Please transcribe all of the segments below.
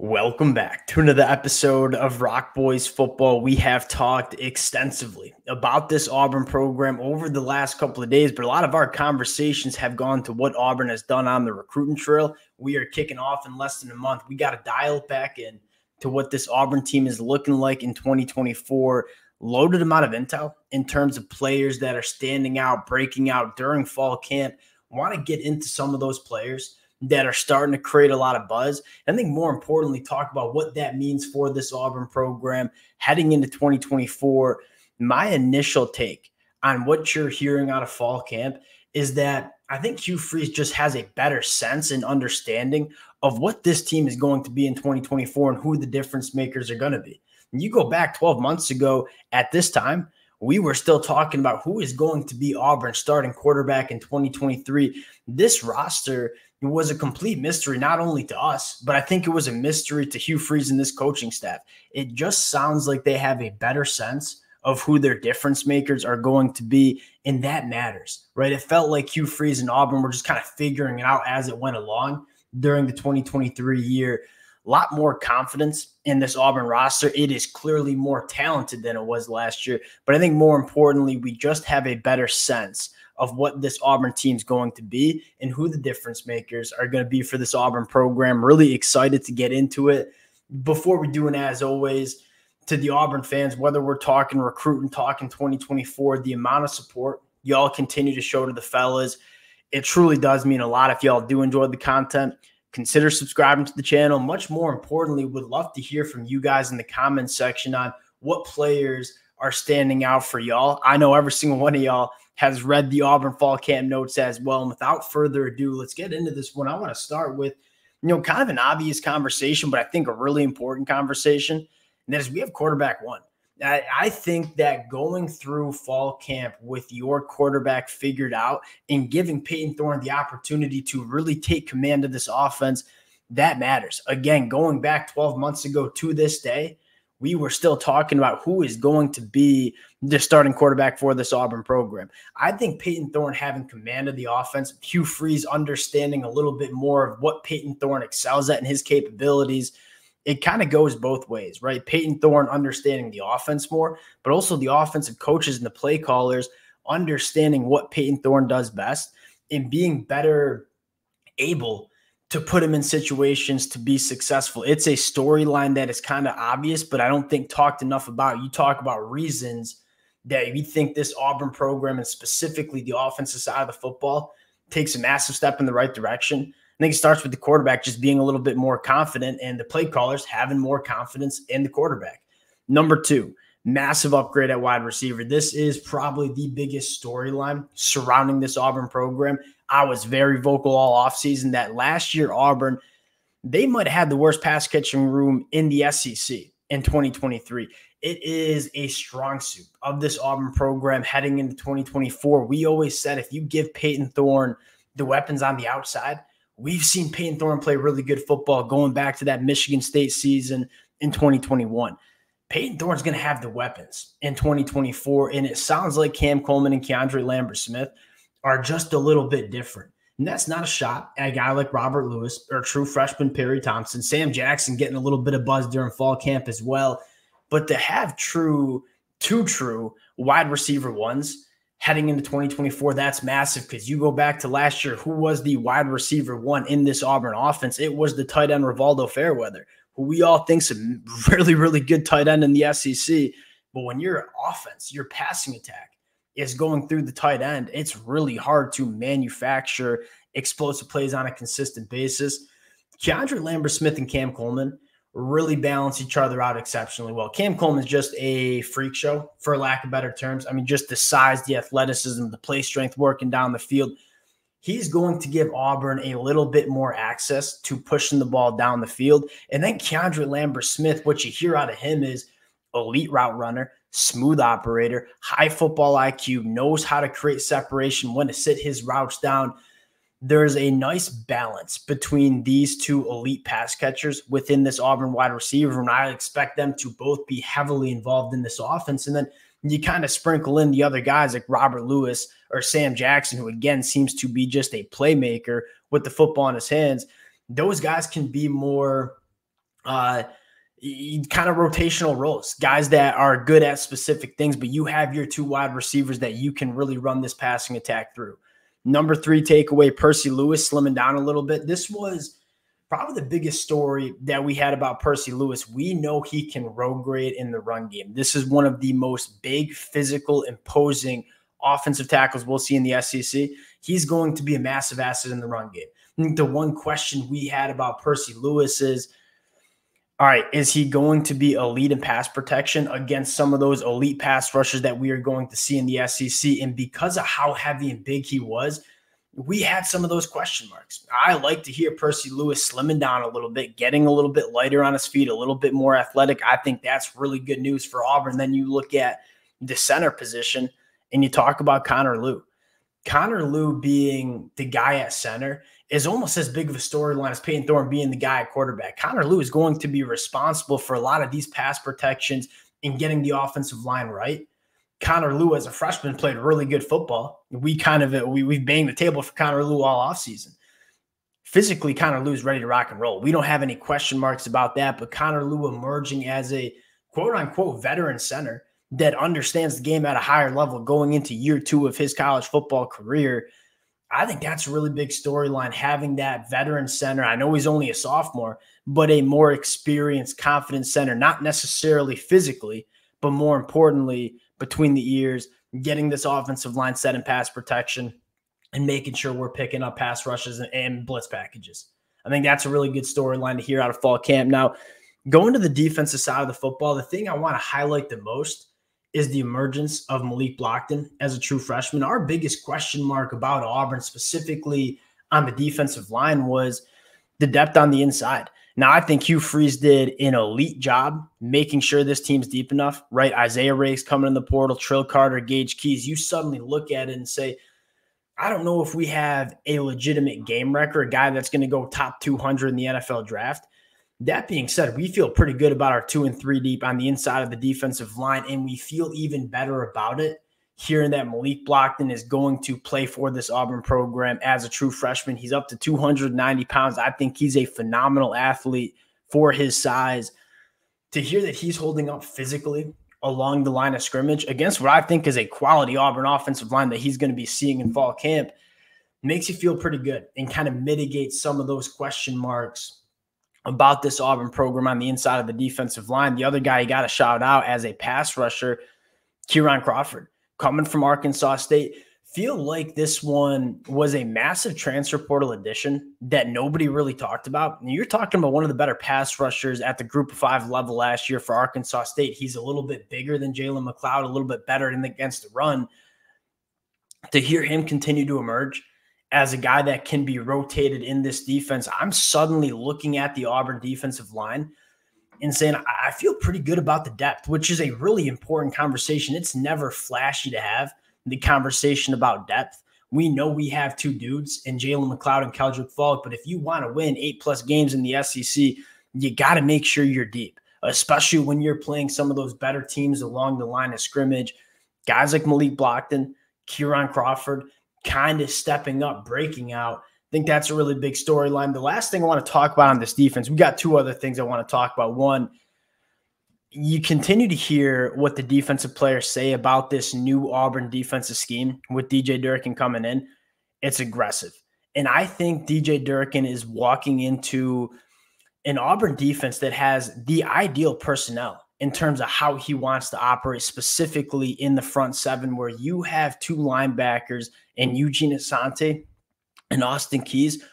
Welcome back to another episode of Rock Boys Football. We have talked extensively about this Auburn program over the last couple of days, but a lot of our conversations have gone to what Auburn has done on the recruiting trail. We are kicking off in less than a month. We got to dial it back in to what this Auburn team is looking like in 2024. Loaded amount of intel in terms of players that are standing out, breaking out during fall camp. Want to get into some of those players that are starting to create a lot of buzz. And I think more importantly, talk about what that means for this Auburn program heading into 2024. My initial take on what you're hearing out of fall camp is that I think Hugh Freeze just has a better sense and understanding of what this team is going to be in 2024 and who the difference makers are going to be. And you go back 12 months ago at this time, we were still talking about who is going to be Auburn's starting quarterback in 2023. This roster was a complete mystery, not only to us, but I think it was a mystery to Hugh Freeze and this coaching staff. It just sounds like they have a better sense of who their difference makers are going to be, and that matters, right? It felt like Hugh Freeze and Auburn were just kind of figuring it out as it went along during the 2023 year. A lot more confidence in this Auburn roster. It is clearly more talented than it was last year, but I think more importantly, we just have a better sense of what this Auburn team's going to be and who the difference makers are going to be for this Auburn program. Really excited to get into it. Before we do, and as always, to the Auburn fans, whether we're talking recruiting, talking 2024, the amount of support y'all continue to show to the fellas, it truly does mean a lot. If y'all do enjoy the content, consider subscribing to the channel. Much more importantly, would love to hear from you guys in the comments section on what players are standing out for y'all. I know every single one of y'all has read the Auburn fall camp notes as well. And without further ado, let's get into this one. I want to start with, kind of an obvious conversation, but I think a really important conversation. And that is we have quarterback one. I think that going through fall camp with your quarterback figured out and giving Peyton Thorne the opportunity to really take command of this offense, that matters. Again, going back 12 months ago to this day, we were still talking about who is going to be the starting quarterback for this Auburn program. I think Peyton Thorne having command of the offense, Hugh Freeze understanding a little bit more of what Peyton Thorne excels at and his capabilities, it kind of goes both ways, right? Peyton Thorne understanding the offense more, but also the offensive coaches and the play callers understanding what Peyton Thorne does best and being better able to put him in situations to be successful. It's a storyline that is kind of obvious, but I don't think talked enough about. You talk about reasons that we think this Auburn program and specifically the offensive side of the football takes a massive step in the right direction. I think it starts with the quarterback just being a little bit more confident and the play callers having more confidence in the quarterback. Number two, massive upgrade at wide receiver. This is probably the biggest storyline surrounding this Auburn program. I was very vocal all offseason that last year Auburn, they might have had the worst pass catching room in the SEC in 2023. It is a strong suit of this Auburn program heading into 2024. We always said if you give Peyton Thorne the weapons on the outside, we've seen Peyton Thorne play really good football going back to that Michigan State season in 2021. Peyton Thorne's going to have the weapons in 2024, and it sounds like Cam Coleman and Keandre Lambert-Smith are just a little bit different. And that's not a shot at a guy like Robert Lewis or true freshman Perry Thompson. Sam Jackson getting a little bit of buzz during fall camp as well. But to have two true wide receiver ones heading into 2024, that's massive because you go back to last year, who was the wide receiver one in this Auburn offense? It was the tight end Rivaldo Fairweather, who we all think's a really, really good tight end in the SEC. But when your offense, your passing attack is going through the tight end, it's really hard to manufacture explosive plays on a consistent basis. Keandre Lambert-Smith and Cam Coleman really balance each other out exceptionally well. Cam Coleman's just a freak show, for lack of better terms. I mean, just the size, the athleticism, the play strength working down the field. He's going to give Auburn a little bit more access to pushing the ball down the field. And then Keandre Lambert-Smith, what you hear out of him is elite route runner, smooth operator, high football IQ, knows how to create separation, when to sit his routes down. There's a nice balance between these two elite pass catchers within this Auburn wide receiver, and I expect them to both be heavily involved in this offense. And then you kind of sprinkle in the other guys like Robert Lewis or Sam Jackson, who again seems to be just a playmaker with the football in his hands. Those guys can be more kind of rotational roles, guys that are good at specific things, but you have your 2 wide receivers that you can really run this passing attack through. Number 3 takeaway, Percy Lewis slimming down a little bit. This was probably the biggest story that we had about Percy Lewis. We know he can road grade in the run game. This is one of the most big, physical, imposing offensive tackles we'll see in the SEC. He's going to be a massive asset in the run game. I think the one question we had about Percy Lewis is, all right, is he going to be elite in pass protection against some of those elite pass rushers that we are going to see in the SEC? And because of how heavy and big he was, we had some of those question marks. I like to hear Percy Lewis slimming down a little bit, getting a little bit lighter on his feet, a little bit more athletic. I think that's really good news for Auburn. Then you look at the center position and you talk about Connor Lew. Connor Lew being the guy at center is almost as big of a storyline as Peyton Thorne being the guy at quarterback. Connor Lew is going to be responsible for a lot of these pass protections and getting the offensive line right. Connor Lew, as a freshman, played really good football. We've banged the table for Connor Lew all offseason. Physically, Connor Lew is ready to rock and roll. We don't have any question marks about that, but Connor Lew emerging as a quote-unquote veteran center that understands the game at a higher level going into year 2 of his college football career, I think that's a really big storyline, having that veteran center. I know he's only a sophomore, but a more experienced, confident center, not necessarily physically, but more importantly, between the ears, getting this offensive line set in pass protection and making sure we're picking up pass rushes and blitz packages. I think that's a really good storyline to hear out of fall camp. Now, going to the defensive side of the football, the thing I want to highlight the most is the emergence of Malik Blockton as a true freshman. Our biggest question mark about Auburn, specifically on the defensive line, was the depth on the inside. Now, I think Hugh Freeze did an elite job making sure this team's deep enough, right? Isaiah Rake's coming in the portal, Trill Carter, Gage Keys. You suddenly look at it and say, I don't know if we have a legitimate game wrecker, a guy that's going to go top 200 in the NFL draft. That being said, we feel pretty good about our 2 and 3 deep on the inside of the defensive line, and we feel even better about it hearing that Malik Blockton is going to play for this Auburn program as a true freshman. He's up to 290 pounds. I think he's a phenomenal athlete for his size. To hear that he's holding up physically along the line of scrimmage against what I think is a quality Auburn offensive line that he's going to be seeing in fall camp makes you feel pretty good and kind of mitigates some of those question marks about this Auburn program on the inside of the defensive line. The other guy you got to shout out as a pass rusher, Kieran Crawford, coming from Arkansas State. Feel like this one was a massive transfer portal addition that nobody really talked about. And you're talking about one of the better pass rushers at the Group of 5 level last year for Arkansas State. He's a little bit bigger than Jalen McLeod, a little bit better against the run. To hear him continue to emerge as a guy that can be rotated in this defense, I'm suddenly looking at the Auburn defensive line and saying, I feel pretty good about the depth, which is a really important conversation. It's never flashy to have the conversation about depth. We know we have 2 dudes in Jalen McLeod and Keldrick Falk, but if you want to win 8+ games in the SEC, you got to make sure you're deep, especially when you're playing some of those better teams along the line of scrimmage. Guys like Malik Blockton, Kieran Crawford, kind of stepping up, breaking out. I think that's a really big storyline. The last thing I want to talk about on this defense, we got 2 other things I want to talk about. One, you continue to hear what the defensive players say about this new Auburn defensive scheme with DJ Durkin coming in. It's aggressive. And I think DJ Durkin is walking into an Auburn defense that has the ideal personnel in terms of how he wants to operate, specifically in the front 7, where you have 2 linebackers in Eugene Asante and Austin Keys,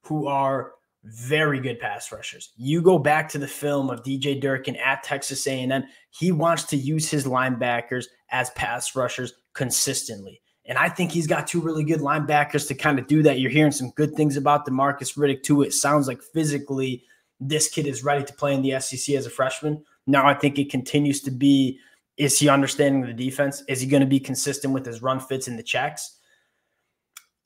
who are very good pass rushers. You go back to the film of DJ Durkin at Texas A&M, he wants to use his linebackers as pass rushers consistently. And I think he's got 2 really good linebackers to kind of do that. You're hearing some good things about DeMarcus Riddick too. It sounds like physically this kid is ready to play in the SEC as a freshman. Now I think it continues to be, is he understanding the defense? Is he going to be consistent with his run fits and the checks?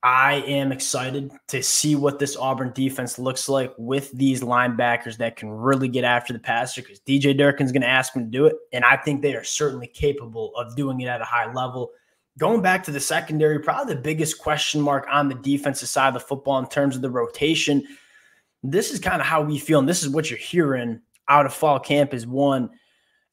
I am excited to see what this Auburn defense looks like with these linebackers that can really get after the passer, because DJ Durkin's going to ask them to do it, and I think they are certainly capable of doing it at a high level. Going back to the secondary, probably the biggest question mark on the defensive side of the football in terms of the rotation, this is kind of how we feel, and this is what you're hearing out of fall camp is one,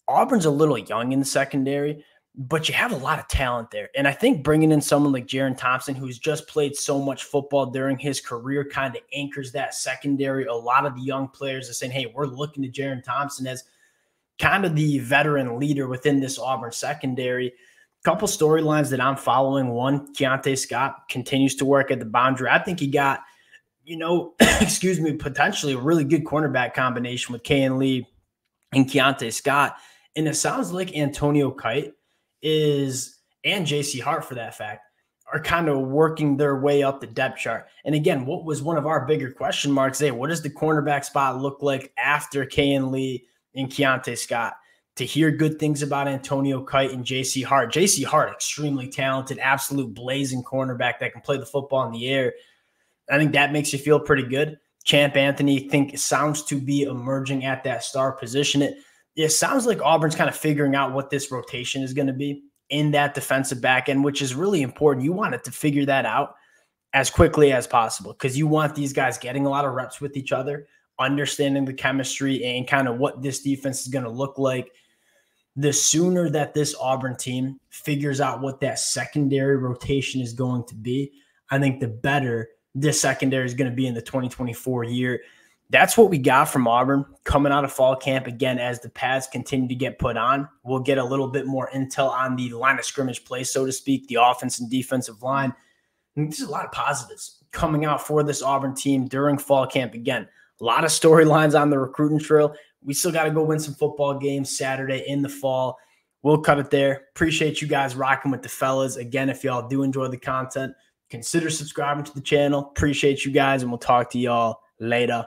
Auburn's a little young in the secondary, but you have a lot of talent there. And I think bringing in someone like Jaron Thompson, who's just played so much football during his career, kind of anchors that secondary. A lot of the young players are saying, hey, we're looking to Jaron Thompson as kind of the veteran leader within this Auburn secondary. Couple storylines that I'm following. One, Keontae Scott continues to work at the boundary. I think he got, excuse me, potentially a really good cornerback combination with Kayan Lee and Keontae Scott. And it sounds like Antonio Kite and JC Hart, for that fact, are kind of working their way up the depth chart. And again, what was one of our bigger question marks, hey, what does the cornerback spot look like after Kayan Lee and Keontae Scott? To hear good things about Antonio Kite and JC Hart. JC Hart, extremely talented, absolute blazing cornerback that can play the football in the air. I think that makes you feel pretty good. Champ Anthony, sounds to be emerging at that star position. It sounds like Auburn's kind of figuring out what this rotation is going to be in that defensive back end, which is really important. You want it to figure that out as quickly as possible because you want these guys getting a lot of reps with each other, understanding the chemistry and kind of what this defense is going to look like. The sooner that this Auburn team figures out what that secondary rotation is going to be, I think the better this secondary is going to be in the 2024 year. That's what we got from Auburn coming out of fall camp. Again, as the pads continue to get put on, we'll get a little bit more intel on the line of scrimmage play, so to speak, the offense and defensive line. And there's a lot of positives coming out for this Auburn team during fall camp. Again, a lot of storylines on the recruiting trail. We still got to go win some football games Saturday in the fall. We'll cut it there. Appreciate you guys rocking with the fellas. Again, if y'all do enjoy the content, consider subscribing to the channel. Appreciate you guys, and we'll talk to y'all later.